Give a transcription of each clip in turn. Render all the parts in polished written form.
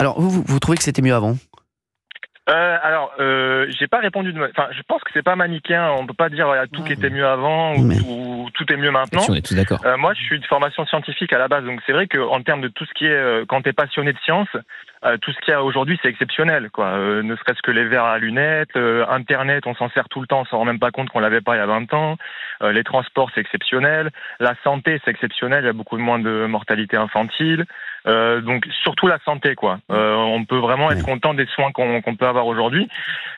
Alors, vous trouvez que c'était mieux avant ? J'ai pas répondu enfin, je pense que c'est pas manichéen. On peut pas dire tout qui était mieux avant ou tout est mieux maintenant. On est tous d'accord. Moi, je suis de formation scientifique à la base, donc c'est vrai qu'en termes de tout ce qui est, quand t'es passionné de science, tout ce qu'il y a aujourd'hui, c'est exceptionnel, quoi. Ne serait-ce que les verres à lunettes, Internet, on s'en sert tout le temps, on s'en rend même pas compte qu'on l'avait pas il y a 20 ans. Les transports, c'est exceptionnel. La santé, c'est exceptionnel. Il y a beaucoup moins de mortalité infantile. Donc surtout la santé, quoi. On peut vraiment être content des soins qu'on peut avoir aujourd'hui.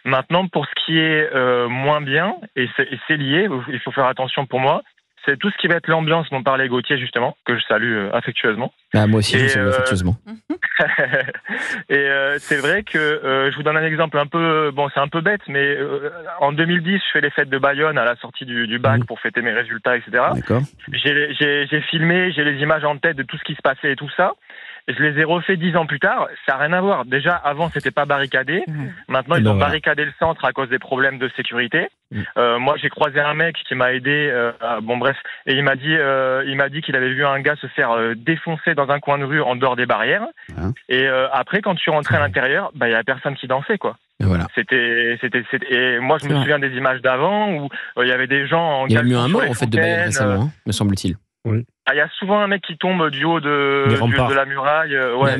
Maintenant, pour ce qui est moins bien, et c'est lié, il faut faire attention pour moi, c'est tout ce qui va être l'ambiance dont parlait Gauthier justement, que je salue affectueusement. Bah, moi aussi, je salue affectueusement. Et c'est vrai que je vous donne un exemple un peu, bon, c'est un peu bête, mais en 2010, je fais les fêtes de Bayonne à la sortie du bac pour fêter mes résultats, etc. D'accord. J'ai filmé, j'ai les images en tête de tout ce qui se passait et tout ça. Je les ai refait 10 ans plus tard, ça n'a rien à voir. Déjà, avant, c'était pas barricadé. Maintenant, ils ont barricadé le centre à cause des problèmes de sécurité. Moi, j'ai croisé un mec qui m'a aidé, bon bref, et il m'a dit qu'il avait vu un gars se faire défoncer dans un coin de rue en dehors des barrières. Et après, quand je suis rentré à l'intérieur, bah, il y a personne qui dansait, quoi. Voilà. Et moi, je me souviens des images d'avant où il y avait des gens en. Il y a eu un mort, en fait, de Bayonne récemment, hein, me semble-t-il. Oui. Ah, il y a souvent un mec qui tombe du haut de la muraille. Ouais,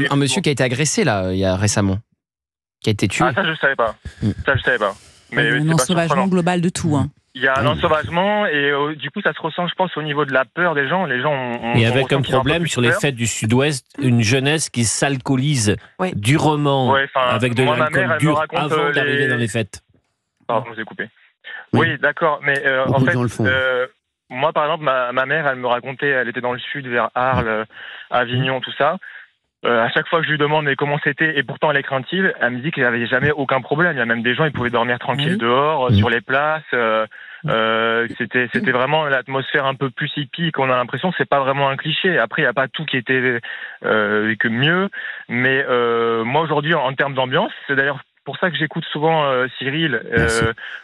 un monsieur qui a été agressé là, il y a récemment, qui a été tué. Ah, ça je savais pas. Ça je savais pas. Mais il y a un ensauvagement global de tout. Hein. Il y a un ensauvagement et du coup ça se ressent, je pense, au niveau de la peur des gens. Les gens ont et avec un problème sur les fêtes du Sud-Ouest, une jeunesse qui s'alcoolise durement avec de l'alcool dur avant d'arriver dans les fêtes. Pardon, je vous ai coupé. Oui, d'accord, mais en fait. Moi, par exemple, ma mère, elle me racontait, elle était dans le sud, vers Arles, Avignon, tout ça. À chaque fois que je lui demande mais comment c'était, et pourtant elle est craintive, elle me dit qu'il n'y avait jamais aucun problème. Il y a même des gens, ils pouvaient dormir tranquille dehors, sur les places. C'était vraiment l'atmosphère un peu plus hippie qu'on a l'impression. C'est pas vraiment un cliché. Après, il n'y a pas tout qui était que mieux. Mais moi, aujourd'hui, en termes d'ambiance, c'est d'ailleurs pour ça que j'écoute souvent Cyril.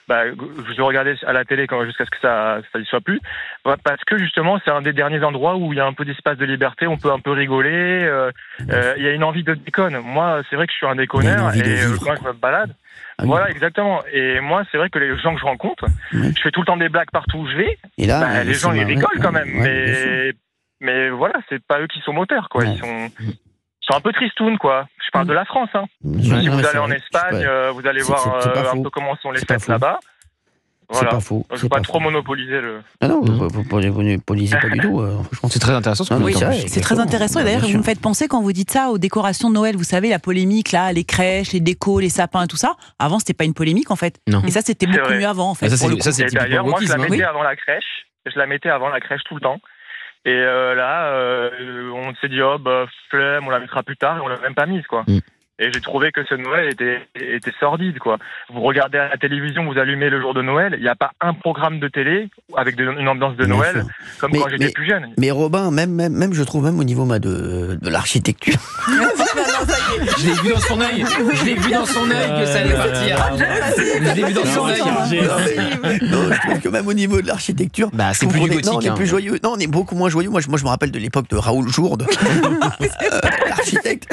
Je regardais à la télé jusqu'à ce que ça y soit plus, parce que justement c'est un des derniers endroits où il y a un peu d'espace de liberté, on peut un peu rigoler. Il y a une envie de déconne. Moi, c'est vrai que je suis un déconneur et quand je me balade. Voilà, exactement. Et moi, c'est vrai que les gens que je rencontre, je fais tout le temps des blagues partout où je vais. Et là, les gens ils rigolent quand même, mais voilà, c'est pas eux qui sont moteurs, quoi. Ils sont un peu tristounes, quoi. Je parle de la France, hein. Si vous allez en Espagne, vous allez voir un peu comment sont les fêtes là-bas. Voilà. C'est pas faux. Je ne veux pas trop monopoliser le. Ah non, vous monopolisez pas du tout. Franchement, c'est très intéressant ce que vous dites. C'est très intéressant. Et d'ailleurs, vous me faites penser quand vous dites ça aux décorations de Noël. Vous savez, la polémique, là, les crèches, les décos, les sapins et tout ça. Avant, c'était pas une polémique, en fait. Non. Et ça, c'était beaucoup mieux avant, en fait. Ça, c'est d'ailleurs, moi, je la mettais avant la crèche. Je la mettais avant la crèche tout le temps. Et là, on s'est dit, flemme, on la mettra plus tard, et on l'a même pas mise, quoi. Et j'ai trouvé que ce Noël était sordide, quoi. Vous regardez à la télévision, vous allumez le jour de Noël, il n'y a pas un programme de télé avec une ambiance de Noël, comme quand j'étais plus jeune. Mais Robin, même je trouve, même au niveau de l'architecture. Je l'ai vu dans son œil. Je l'ai vu dans son œil que ça allait partir. Je l'ai vu dans son œil. Non, je trouve que même au niveau de l'architecture, c'est plus gothique. Non, on est plus joyeux. Non, on est beaucoup moins joyeux. Moi, je me rappelle de l'époque de Raoul Jourde, l'architecte.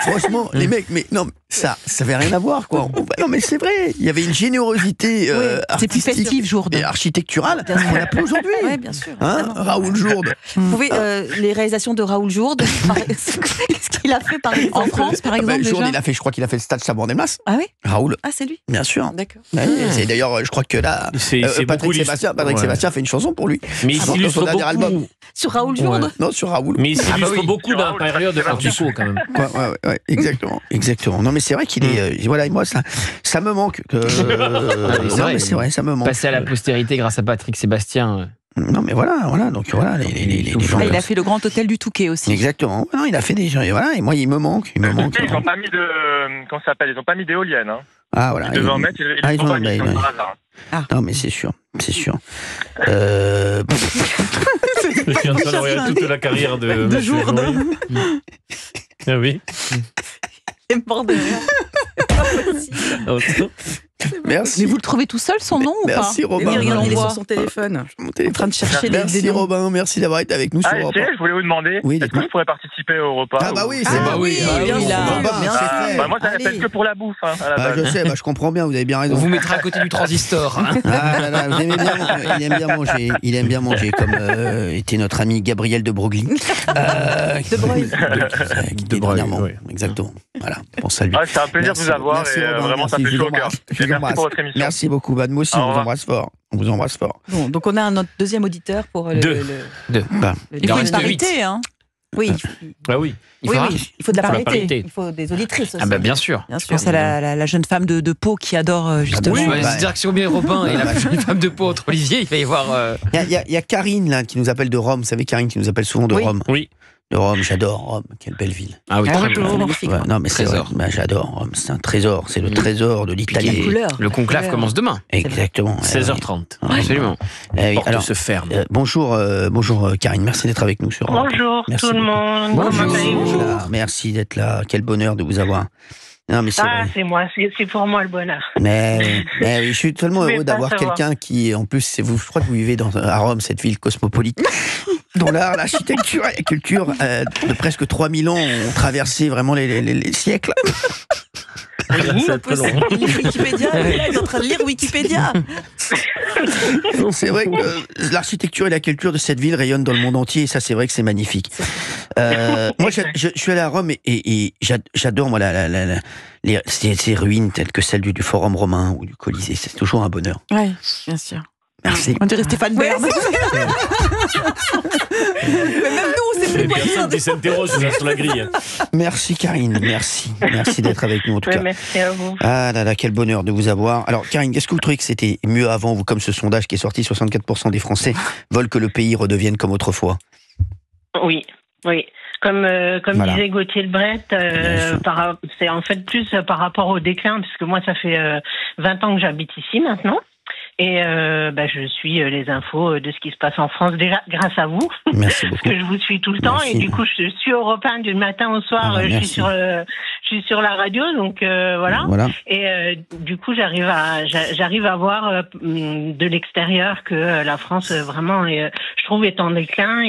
Franchement, les mecs, mais non, ça avait rien à voir, quoi. Non, mais c'est vrai, il y avait une générosité c'est plus festif, Jourde, et architecturale qu'on n'a plus aujourd'hui. Oui, bien sûr. Raoul Jourde. Vous pouvez les réalisations de Raoul Jourde. Qu'est-ce qu'il a fait par exemple en France, par exemple Jourde, déjà je crois qu'il a fait le stade Chaban-des-Mas. Ah oui. Raoul. Ah, c'est lui. Bien sûr. D'accord. C'est d'ailleurs, je crois que là, Patrick Sébastien fait une chanson pour lui. Mais il s'illustre beaucoup. Sur Raoul Jourde. Non, sur Raoul. Mais il s'illustre beaucoup dans la période de Artico, quand même. Ouais, exactement. Non, mais c'est vrai qu'il est. Voilà, moi, ça me manque. C'est vrai, ça me manque. Passer à la postérité grâce à Patrick Sébastien. Non, mais voilà. Donc voilà, les gens. Il a fait le grand hôtel du Touquet aussi. Exactement. Non, il a fait des gens. Et voilà, et moi, il me manque. Ils n'ont pas mis de. Comment ça s'appelle ? Ils n'ont pas mis d'éoliennes. Hein. Ah, voilà. Ils devaient en mettre. Ils n'ont pas mis par hasard. Non, mais c'est sûr. Je suis en train de regarder toute la carrière de Jourde. Ah oui. C'est mort de rire. C'est pas possible. Merci. Mais vous le trouvez tout seul, son nom ou pas? Merci Robin. Regarde, il est sur son téléphone. En train de chercher des noms. Robin, merci d'avoir été avec nous sur Europe 1. Je voulais vous demander, est-ce que je pourrais participer au repas? Ah bah oui, c'est bien sûr. Moi, ça fait que pour la bouffe. Je sais, je comprends bien, vous avez bien raison. On vous mettra à côté du transistor. Il aime bien manger, comme était notre ami Gabriel de Broglie. De Broglie. De Broglie, oui. Exactement. Voilà, pense à lui. C'est un plaisir de vous avoir et vraiment ça fait chaud au cœur. Merci pour votre émission. Merci beaucoup. Moi aussi, on vous embrasse fort. On vous embrasse fort. Bon, donc on a notre deuxième auditeur pour le... Il faut une parité, hein. Oui. Ah oui. Il faut de la parité. Il faut des auditrices aussi. Ah bah bien sûr. Je pense à la jeune femme de Pau qui adore justement. C'est-à-dire que si on met Robin et la jeune femme de Pau entre Olivier, il va y avoir... Il y a Karine là qui nous appelle de Rome. Vous savez Karine qui nous appelle souvent de Rome. Oui. De Rome, j'adore Rome, quelle belle ville. Ah oui, non mais c'est vrai, j'adore Rome, c'est un trésor, c'est le trésor de l'Italie. Le conclave commence demain. Exactement. 16h30. Absolument. Alors, se ferme. Bonjour Karine, merci d'être avec nous sur Europe. Bonjour tout le monde. Bonjour. Merci d'être là, quel bonheur de vous avoir. Non, mais c'est moi, c'est pour moi le bonheur. Mais oui, je suis tellement heureux d'avoir quelqu'un qui, en plus, je crois que vous vivez à Rome, cette ville cosmopolite, dont l'art, l'architecture et la culture de presque 3000 ans ont traversé vraiment les siècles. Wikipédia, là, il est en train de lire Wikipédia. C'est vrai que l'architecture et la culture de cette ville rayonnent dans le monde entier, et ça, c'est vrai que c'est magnifique. Moi, je suis allé à Rome et j'adore moi ces ruines telles que celles du Forum romain ou du Colisée. C'est toujours un bonheur. Oui, bien sûr. Merci. On dirait Stéphane Bern. Mais même nous, on sait plus quoi dire. Personne qui s'interroge sur la grille. Merci Karine, merci d'être avec nous en tout cas. Merci à vous. Ah là là, quel bonheur de vous avoir. Alors Karine, est-ce que vous trouvez que c'était mieux avant, vous, comme ce sondage qui est sorti, 64% des Français veulent que le pays redevienne comme autrefois? Oui. Comme disait Gauthier Lebret, c'est en fait plus par rapport au déclin, puisque moi ça fait 20 ans que j'habite ici maintenant. Et je suis les infos de ce qui se passe en France déjà grâce à vous. Merci beaucoup. Parce que je vous suis tout le temps. Et du coup je suis Europe 1 du matin au soir. Je suis sur la radio, donc voilà. Et du coup j'arrive à voir de l'extérieur que la France vraiment je trouve est en déclin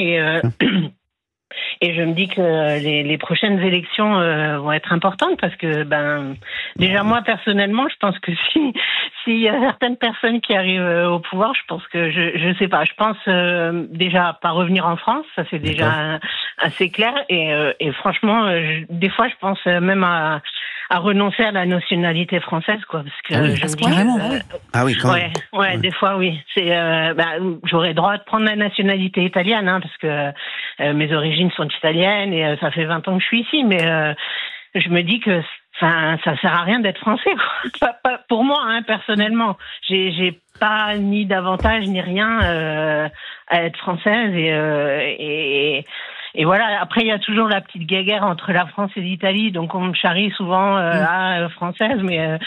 et je me dis que les prochaines élections vont être importantes parce que déjà moi personnellement je pense que s'il y a certaines personnes qui arrivent au pouvoir, je pense que je sais pas, je pense déjà pas revenir en France, ça c'est déjà assez clair et franchement des fois je pense même à renoncer à la nationalité française quoi parce que je me dis carrément. Quand même. Ouais, des fois oui, c'est j'aurais droit de prendre la nationalité italienne parce que mes origines sont italiennes et ça fait 20 ans que je suis ici mais je me dis que ça sert à rien d'être français quoi. Pas pour moi personnellement, j'ai pas ni d'avantage ni rien à être française et voilà, après il y a toujours la petite guéguerre entre la France et l'Italie, donc on me charrie souvent française, mais